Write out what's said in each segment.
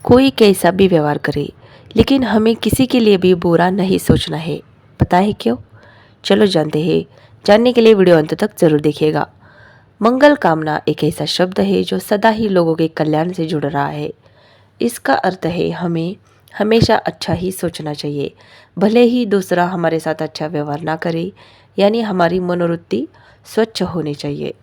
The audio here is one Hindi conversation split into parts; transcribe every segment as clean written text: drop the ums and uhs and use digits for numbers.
कोई कैसा भी व्यवहार करे, लेकिन हमें किसी के लिए भी बुरा नहीं सोचना है। पता है क्यों? चलो जानते हैं। जानने के लिए वीडियो अंत तक जरूर देखिएगा। मंगल कामना एक ऐसा शब्द है जो सदा ही लोगों के कल्याण से जुड़ रहा है। इसका अर्थ है हमें हमेशा अच्छा ही सोचना चाहिए, भले ही दूसरा हमारे साथ अच्छा व्यवहार ना करे, यानी हमारी मनोवृत्ति स्वच्छ होनी चाहिए।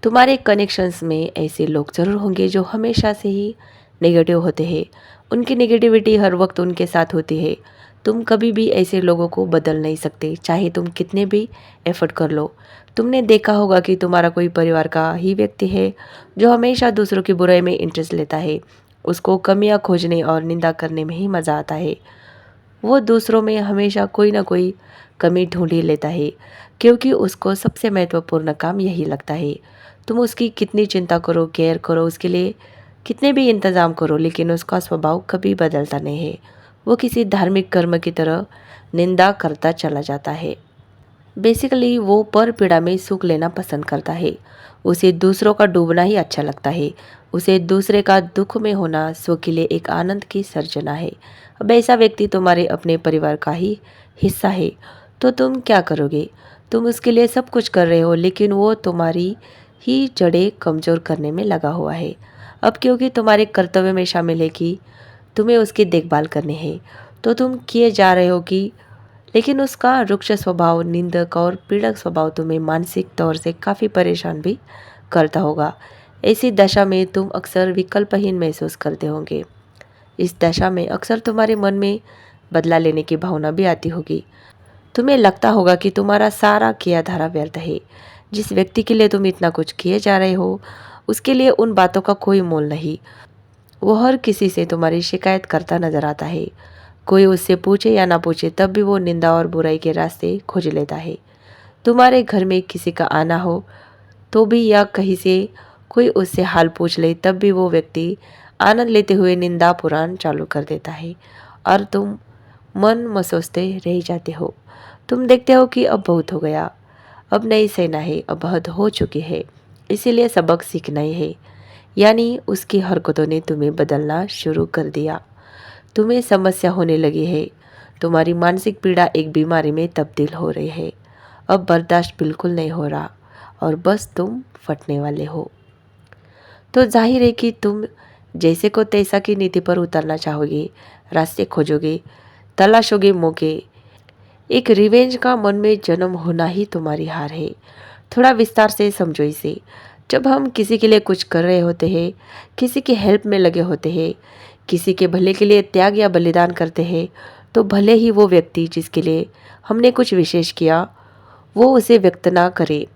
तुम्हारे कनेक्शंस में ऐसे लोग ज़रूर होंगे जो हमेशा से ही नेगेटिव होते हैं। उनकी नेगेटिविटी हर वक्त उनके साथ होती है। तुम कभी भी ऐसे लोगों को बदल नहीं सकते, चाहे तुम कितने भी एफर्ट कर लो। तुमने देखा होगा कि तुम्हारा कोई परिवार का ही व्यक्ति है जो हमेशा दूसरों की बुराई में इंटरेस्ट लेता है। उसको कमियां खोजने और निंदा करने में ही मज़ा आता है। वो दूसरों में हमेशा कोई ना कोई कमी ढूंढ ही लेता है, क्योंकि उसको सबसे महत्वपूर्ण काम यही लगता है। तुम उसकी कितनी चिंता करो, केयर करो, उसके लिए कितने भी इंतज़ाम करो, लेकिन उसका स्वभाव कभी बदलता नहीं है। वो किसी धार्मिक कर्म की तरह निंदा करता चला जाता है। बेसिकली वो पर पीड़ा में सुख लेना पसंद करता है। उसे दूसरों का डूबना ही अच्छा लगता है। उसे दूसरे का दुख में होना स्व के लिए एक आनंद की सर्जना है। अब ऐसा व्यक्ति तुम्हारे अपने परिवार का ही हिस्सा है, तो तुम क्या करोगे? तुम उसके लिए सब कुछ कर रहे हो, लेकिन वो तुम्हारी ही जड़ें कमज़ोर करने में लगा हुआ है। अब क्योंकि तुम्हारे कर्तव्य में शामिल है कि तुम्हें उसकी देखभाल करनी है, तो तुम किए जा रहे हो कि, लेकिन उसका रुक्ष स्वभाव, निंदक और पीड़क स्वभाव तुम्हें मानसिक तौर से काफ़ी परेशान भी करता होगा। ऐसी दशा में तुम अक्सर विकल्पहीन महसूस करते होंगे। इस दशा में अक्सर तुम्हारे मन में बदला लेने की भावना भी आती होगी। तुम्हें लगता होगा कि तुम्हारा सारा किया धारा व्यर्थ है। जिस व्यक्ति के लिए तुम इतना कुछ किए जा रहे हो, उसके लिए उन बातों का कोई मोल नहीं। वो हर किसी से तुम्हारी शिकायत करता नजर आता है। कोई उससे पूछे या ना पूछे, तब भी वो निंदा और बुराई के रास्ते खोज लेता है। तुम्हारे घर में किसी का आना हो तो भी, या कहीं से कोई उससे हाल पूछ ले, तब भी वो व्यक्ति आनंद लेते हुए निंदा पुराण चालू कर देता है और तुम मन मसोसते रह जाते हो। तुम देखते हो कि अब बहुत हो गया, अब नहीं सहना है, अब हद हो चुकी है, इसीलिए सबक सीखना ही है। यानी उसकी हरकतों ने तुम्हें बदलना शुरू कर दिया। तुम्हें समस्या होने लगी है। तुम्हारी मानसिक पीड़ा एक बीमारी में तब्दील हो रही है। अब बर्दाश्त बिल्कुल नहीं हो रहा और बस तुम फटने वाले हो। तो जाहिर है कि तुम जैसे को तैसा की नीति पर उतरना चाहोगे, रास्ते खोजोगे, तलाशोगे मौके। एक रिवेंज का मन में जन्म होना ही तुम्हारी हार है। थोड़ा विस्तार से समझो इसे। जब हम किसी के लिए कुछ कर रहे होते हैं, किसी की हेल्प में लगे होते हैं, किसी के भले के लिए त्याग या बलिदान करते हैं, तो भले ही वो व्यक्ति जिसके लिए हमने कुछ विशेष किया, वो उसे व्यक्त ना करे,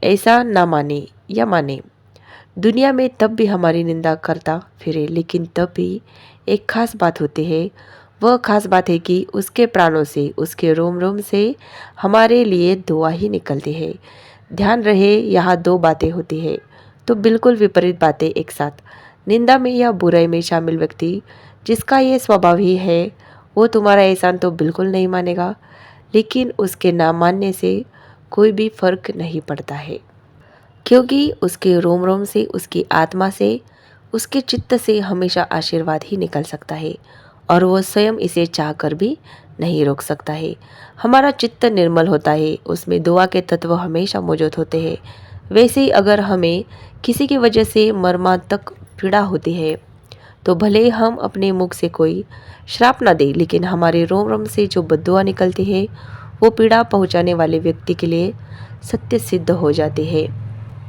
ऐसा ना माने या माने, दुनिया में तब भी हमारी निंदा करता फिरे, लेकिन तब भी एक खास बात होती है। वह खास बात है कि उसके प्राणों से, उसके रोम रोम से हमारे लिए दुआ ही निकलती है। ध्यान रहे, यहाँ दो बातें होती है, तो बिल्कुल विपरीत बातें एक साथ। निंदा में या बुराई में शामिल व्यक्ति जिसका ये स्वभाव ही है, वो तुम्हारा एहसान तो बिल्कुल नहीं मानेगा, लेकिन उसके ना मानने से कोई भी फर्क नहीं पड़ता है, क्योंकि उसके रोम रोम से, उसकी आत्मा से, उसके चित्त से हमेशा आशीर्वाद ही निकल सकता है और वो स्वयं इसे चाहकर भी नहीं रोक सकता है। हमारा चित्त निर्मल होता है, उसमें दुआ के तत्व हमेशा मौजूद होते हैं। वैसे ही अगर हमें किसी की वजह से मर्मांतक पीड़ा होती है, तो भले ही हम अपने मुख से कोई श्राप ना दें, लेकिन हमारे रोम रोम से जो बद्दुआ निकलती है, वो पीड़ा पहुंचाने वाले व्यक्ति के लिए सत्य सिद्ध हो जाती है।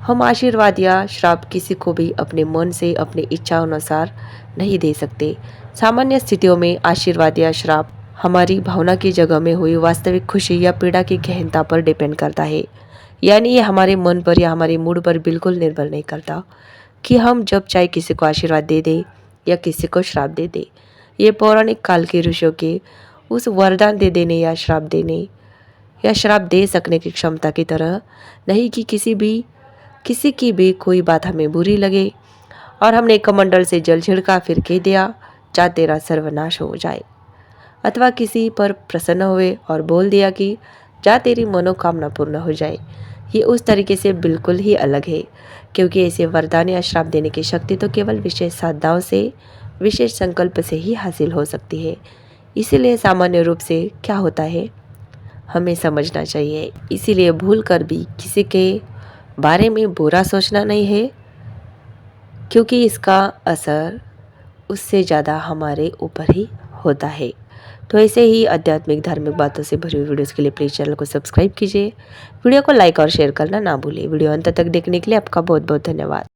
हम आशीर्वाद या श्राप किसी को भी अपने मन से, अपनी इच्छा अनुसार नहीं दे सकते। सामान्य स्थितियों में आशीर्वाद या श्राप हमारी भावना की जगह में हुई वास्तविक खुशी या पीड़ा की गहनता पर डिपेंड करता है। यानी ये हमारे मन पर या हमारे मूड पर बिल्कुल निर्भर नहीं करता कि हम जब चाहे किसी को आशीर्वाद दे दे या किसी को श्राप दे दे। ये पौराणिक काल के ऋषियों के उस वरदान दे देने या श्राप देने या श्राप दे सकने की क्षमता की तरह नहीं कि किसी की भी कोई बात हमें बुरी लगे और हमने कमंडल से जल छिड़का फिर कह दिया जा तेरा सर्वनाश हो जाए, अथवा किसी पर प्रसन्न हुए और बोल दिया कि जा तेरी मनोकामना पूर्ण हो जाए। ये उस तरीके से बिल्कुल ही अलग है, क्योंकि ऐसे वरदान या श्राप देने की शक्ति तो केवल विशेष साधनाओं से विशेष संकल्प से ही हासिल हो सकती है। इसीलिए सामान्य रूप से क्या होता है हमें समझना चाहिए। इसीलिए भूल कर भी किसी के बारे में बुरा सोचना नहीं है, क्योंकि इसका असर उससे ज़्यादा हमारे ऊपर ही होता है। तो ऐसे ही आध्यात्मिक धार्मिक बातों से भरी हुई वीडियोज़ के लिए प्लीज़ चैनल को सब्सक्राइब कीजिए। वीडियो को लाइक और शेयर करना ना भूलिए। वीडियो अंत तक देखने के लिए आपका बहुत बहुत धन्यवाद।